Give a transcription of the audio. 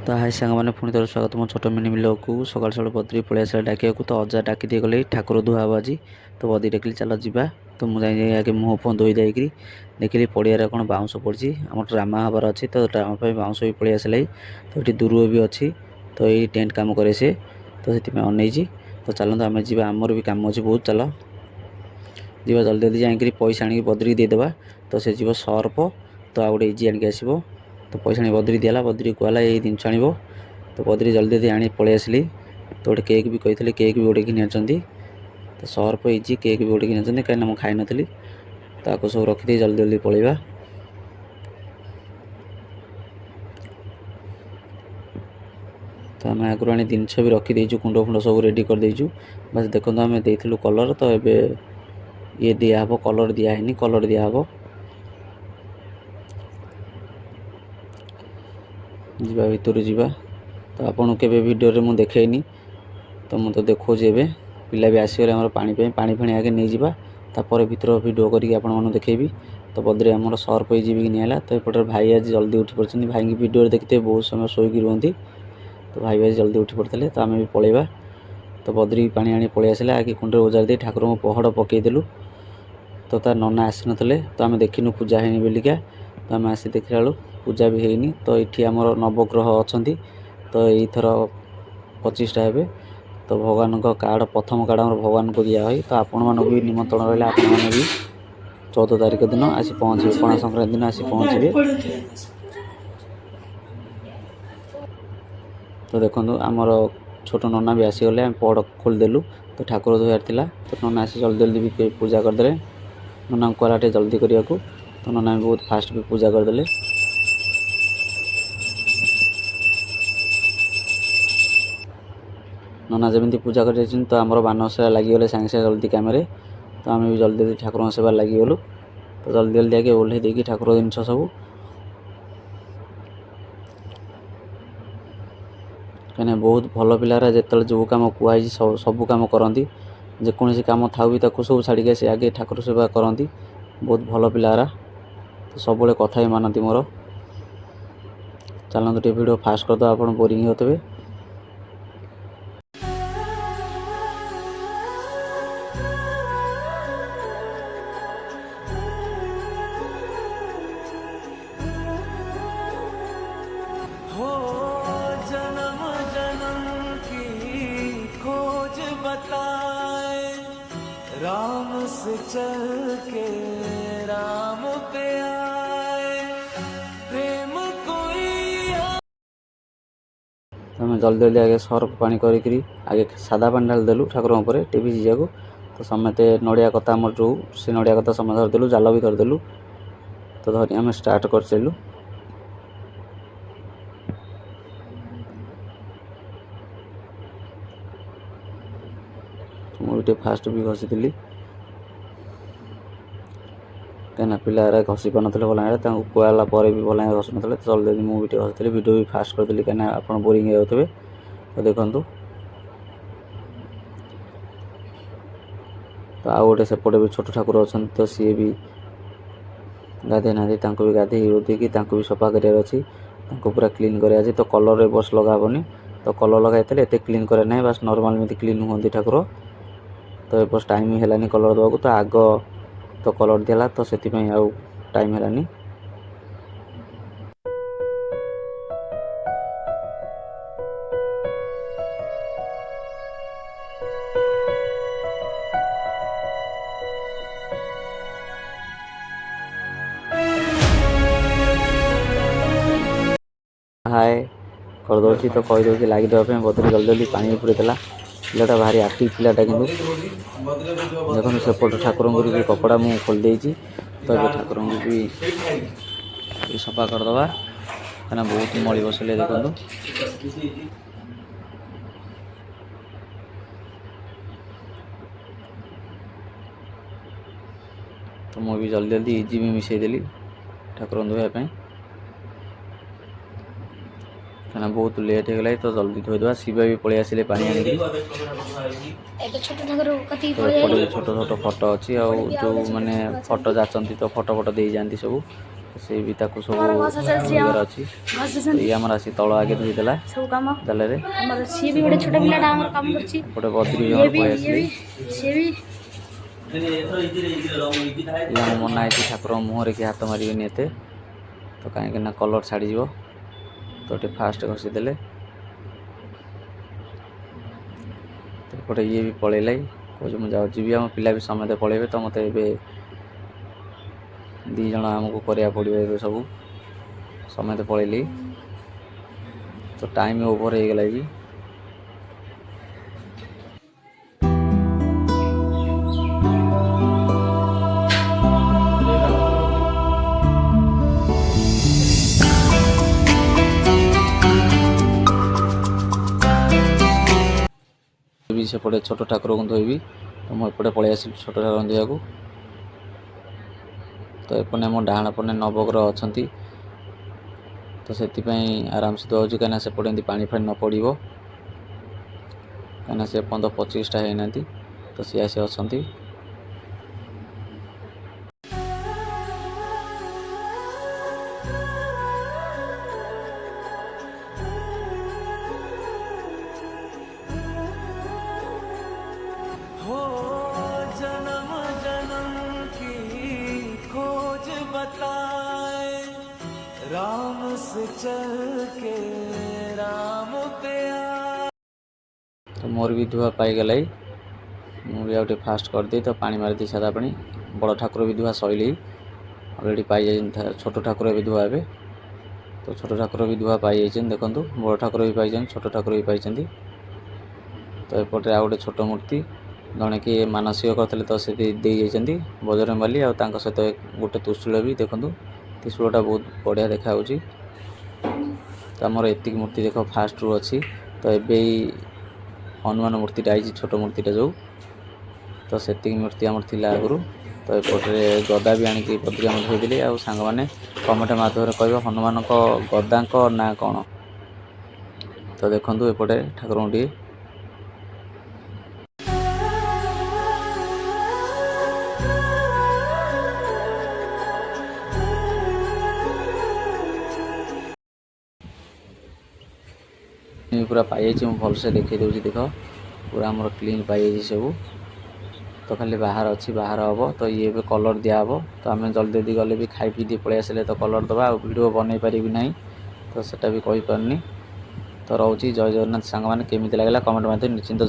तो हाय सांग मैंने पुणी थोड़ा स्वागत मो छोट मिनी ब्लॉग को सकाल सकाल बद्री पलि आसा डाकिया को तो अजा डाकी दे गले ठाकुर धुआ हब आज तो बदी डाकिली चल जा तो मुझे आगे मुँह फुह धोई देकरी देखिली पड़िया कौन बाउंस पड़ी आम ड्रामा हबार अच्छी तो ड्रामा बाउंस भी पलि आसा तो ये दूर भी अच्छी तो ये टेंट कम करे सी तो से अनईजी तो चलते आम जा आमर भी कम अच्छे बहुत चल जी जल्दी जल्दी जाकि पैसा आनी बद्री देदेबा तो से जीव सर्फ तो आ गए इजी आणिक आसो तो पैसा आनी बद्री दिला बद्री कहला ये जिन आण तो बद्री जल्दी जल्दी आनी पलि आसली तो गोटे केक भी कही केक भी गोटे घिनी तो सर्फ इजी केक भी गोटे घिनी कहीं मुझे खाई नी तो आपको सब रखिदे जल्दी जल्दी पलैया तो आम आगुरी आनी जिनस भी रखीदेचु कुंड फुंड सब रेडी कर देचु बस देखो आम देलु कलर तो ये ये दिहब कलर दिहनी कलर दिहब जीवा भितर जीवा तो आपन के वीडियो रे मुझे देखनी तो मुझे देखो पिला भी आसीगले आम पानी फाणी आगे नहीं जावा तापर भितर वीडियो करके आपन देखेबी तो बद्री आमर सर्फ हो जी निला तो एपटर भाई आज जल्दी उठी पड़ते भाई की वीडियो देखते बहुत समय शोक रुहति तो भाई आज जल्दी उठी पड़ते तो आम भी पलैबा तो बद्री पानी आनी पलि आसला आगे कुंडे उजाड़ दे ठाकुर को पहड़ पकईदेलु तो तार नना आसी नथिले तो आम देखिनु पूजा है बोलिका तो आम आसी देखला बेलू पूजा भी हैनी तो ये आमर नवग्रह अच्छा तो यथर 25टा हे तो भगवान का कार्ड प्रथम कार्ड आम भगवान को दिया हुई तो आपण मान भी निमंत्रण रहा आपण मैंने भी 14 तारिख दिन आसी पहुँचे पणा संक्रांति दिन आसी पहुँचे तो देखो आमर छोट नना भी आसीगले आम पहड़ खोलदेलु तो ठाकुर धोयार थिला तो नना आसी जल्दी जल्दी भी पूजा करदे नना कहला टे जल्दी करने को तो नना भी बहुत फास्ट भी पूजा करदे नना जमी पूजा कर तो आमर मान सेवा लगिगले सागे सागे जल्दी कम तो आम भी जल्दी जल्दी ठाकुर सेवा लगिगलु तो जल्दी जल्दी आगे ओल्हे देकी ठाकुर जिनस सब कहीं बहुत भल पिलारा जिते जो कम कहुई सब कम करती जेकोसी कम था भी सब छाड़ी आसी आगे ठाकुर सेवा करती बहुत भल पिलारा तो सब कथा ही मानती मोर चलते टे वीडियो फास्ट करदे आप बोरिंग होते राम से चल के राम पे आए प्रेम कोई हमें जल्दी जल्दी आगे सर्फ पानी करी आगे सादा पानी ढाल देलु ठाकुर पर टीवी जीजा को तो समते नड़िया कता आम जो से नड़िया कता समय धरदेलु जाल भी धरदेलु तो धरी आम स्टार्ट कर चलु मुझे फास्ट भी घसी थी कहीं पिला घसी पार ना भल कहला भी भल घस ना तो जल्दी जल्दी मुझे घसी वीडियो भी फास्ट करदेली कहीं आप बोरिंग होते तो देखु तो आउ गोटे सेपटे भी छोट ठाकुर अच्छा तो सी भी गाधे ना भी गाधे उदिकी भी सफा करार अच्छी पूरा क्लीन कर तो कलर ए बस लगाबनी तो कलर लगाई एत क्लीन करे ना बस नॉर्मल में क्लीन हुई ठाकुर तो ए बस टाइम है कलर देवा तो आग तो कलर दिला तो से आउ टाइम है हाय कर दौर तो कहीदे लगिदेवाई बदली जल्दी जल्दी पानी पूरी देला पिलाटा भारी आक्टिव पिलाटा कि देखो सेपट ठाकुर भी कपड़ा मुझे खोल देती तो ये ठाकुर भी सफा करदे कहीं बहुत मली बसले देखो तो मुझे भी जल्दी जल्दी इजी भी मिसईदेली ठाकुर धोवाई कहीं बहुत लेट हो गला तो जल्दी धोईदेवा शिवा भी पलि आसिले पानी आनिक छोट छोट फोटो अच्छी जो मैंने फोटो जाचंती तो फोटो फोटो दे जाती सब ସେ ବି ତାକୁ ସବୁ ଆମର ଘଷା ଚାଲିଛି ଧୋଇବାର ଅଛି। ଘଷା ତ ଚାଲିଛି ଇଏ ଆମର ଆସି ତଳ ଆଗେ ଧୋଇଦେଲା ସବୁ କାମ ଜାଲରେ। ଆମର ସିଏ ବି ଗୋଟେ ଛୋଟ ପିଲାଟା ଆମର କାମ କରୁଛି ଏପଟେ ବଦ୍ରି ବି ଇଏ ଆମର ବି ପଳେଇ ଇଏ ଆସିଲେ। ବି ସିଏ ବି ଇଏ ଆମ ମନା ହେଇଛି ଠାକୁରଙ୍କ ମୁହଁରେ କି ହାତ ମାରିବେନି ଏତେ, ତ କାହିଁକି ନା କଲର୍ ଛାଡ଼ିଯିବ, ତ ଟିକେ ଫାଷ୍ଟ ଘଷିଦେଲେ। ତ ଏପଟେ ଇଏ ବି ପଳେଇଲା, କହୁଛି ମୁଁ ଯାଉଛି ଯିବି, ଆମ ପିଲା ବି ସମସ୍ତେ ପଳେଇବେ, ତ ମୋତେ ଏବେ 2 ଜଣ ଆମକୁ କରିବାକୁ ପଡ଼ିବ ଏବେ ସବୁ, ସମସ୍ତେ ପଳେଇଲି, ତ ଟାଇମ୍ ଓଭର ହେଇଗଲା ବି। ବି ସେପଟେ ଛୋଟ ଠାକୁରଙ୍କୁ ଧୋଇବି, ତ ମୁଁ ଏପଟେ ପଳେଇ ଆସିଲି ଛୋଟ ଠାକୁରଙ୍କୁ ଧୋଇବାକୁ। ତ ଏପଟେ ମୋ ଡାହାଣ ପଟେ ନବଗ୍ରହ ଅଛନ୍ତି, ତ ସେଥିପାଇଁ ଆରାମସେ ଧୋଉଛି, କାହିଁକିନା ସେପଟେ ଏମିତି ପାଣି ଫାଣି ନ ପଡ଼ିବ, କାହିଁକିନା ସେ ପର୍ଯ୍ୟନ୍ତ 25ଟା ହେଇନାହାନ୍ତି, ତ ସିଏ ଆସି ଅଛନ୍ତି। हो जन्म जन्म की खोज बताए, राम से चल के राम पे आए। ତ ମୋର ବି ଧୁଆ ପାଇଗଲା, ମୁଁ ବି ଆଉ ଟିକେ ଫାଷ୍ଟ କରିଦେଇ ତ ପାଣି ମାରିଦେଇ ସାଦା ପାଣି। ବଡ଼ ଠାକୁର ବି ଧୁଆ ସଇଲେ ଅଲରେଡ଼ି ପାଇଯାଇଛନ୍ତି, ଛୋଟ ଠାକୁର ବି ଧୁଆ ହେବେ, ତ ଛୋଟ ଠାକୁର ବି ଧୁଆ ପାଇଯାଇଛନ୍ତି, ଦେଖନ୍ତୁ ବଡ଼ ଠାକୁର ବି ପାଇଛନ୍ତି, ଛୋଟ ଠାକୁର ବି ପାଇଛନ୍ତି। ତ ଏପଟେ ଆଉ ଗୋଟେ ଛୋଟ ମୂର୍ତ୍ତି ଜଣେ କିଏ ମାନସିକ କରିଥିଲେ, ତ ସେ ଦେଇଯାଇଛନ୍ତି ବଜରଙ୍ଗବାଲି, ଆଉ ତାଙ୍କ ସହିତ ଗୋଟେ ତ୍ରିଶୂଳ ବି, ଦେଖନ୍ତୁ ତ୍ରିଶୂଳଟା ବହୁତ ବଢ଼ିଆ ଦେଖାହେଉଛି। ତ ଆମର ଏତିକି ମୂର୍ତ୍ତି ଦେଖ ଫାଷ୍ଟରୁ ଅଛି, ତ ଏବେ ହନୁମାନ ମୂର୍ତ୍ତିଟା ଆଇଛି, ଛୋଟ ମୂର୍ତ୍ତିଟା ଯେଉଁ, ତ ସେତିକି ମୂର୍ତ୍ତି ଆମର ଥିଲା ଆଗରୁ। ତ ଏପଟରେ ଗଦା ବି ଆଣିକି ବଦ୍ରି ଆମେ ଧୋଇଦେଲି। ଆଉ ସାଙ୍ଗମାନେ କମେଣ୍ଟ ମାଧ୍ୟମରେ କହିବ ହନୁମାନଙ୍କ ଗଦାଙ୍କ ନାଁ କ'ଣ। ତ ଦେଖନ୍ତୁ ଏପଟେ ଠାକୁରଙ୍କୁ ଟିକେ ପୁରା ପାଇଯାଇଛି, ମୁଁ ଭଲସେ ଦେଖେଇ ଦେଉଛି, ଦେଖ ପୁରା ଆମର କ୍ଲିନ୍ ପାଇଯାଇଛି ସବୁ। ତ ଖାଲି ବାହାର ଅଛି, ବାହାର ହେବ, ତ ଇଏ ଏବେ କଲର୍ ଦିଆହେବ। ତ ଆମେ ଜଲ୍ଦି ଜଲ୍ଦି ଗଲେ ବି ଖାଇ ପିଇ ପଳେଇ ଆସିଲେ ତ କଲର୍ ଦେବା, ଆଉ ଭିଡ଼ିଓ ବନେଇ ପାରିବି ନାହିଁ, ତ ସେଟା ବି କହିପାରୁନି। ତ ରହୁଛି, ଜୟ ଜଗନ୍ନାଥ। ସାଙ୍ଗମାନେ କେମିତି ଲାଗିଲା କମେଣ୍ଟ ମାଧ୍ୟମରେ ନିଶ୍ଚିନ୍ତ